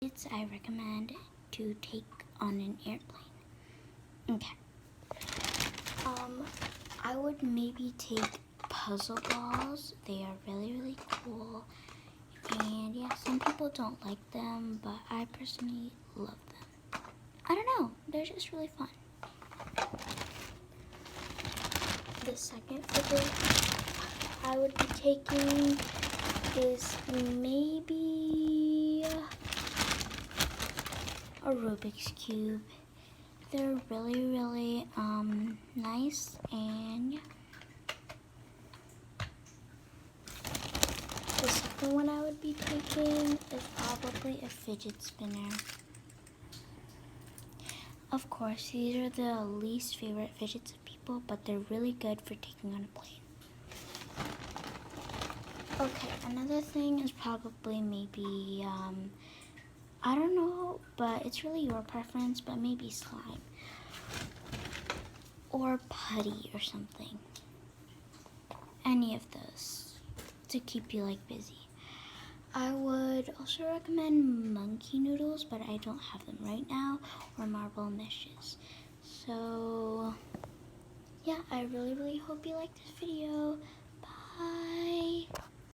Fidgets I recommend to take on an airplane. Okay. I would maybe take puzzle balls. They are really, really cool. And yeah, some people don't like them, but I personally love them. I don't know, they're just really fun. The second fidget I would be taking is maybe a Rubik's Cube. They're really, really nice, and yeah. The second one I would be taking is probably a fidget spinner. Of course, these are the least favorite fidgets of people, but they're really good for taking on a plane. Okay, another thing is probably maybe, I don't know, but it's really your preference, but maybe slime. Or putty or something. Any of those to keep you like busy. I would also recommend monkey noodles, but I don't have them right now, or marble meshes. So yeah, I really, really hope you like this video. Bye.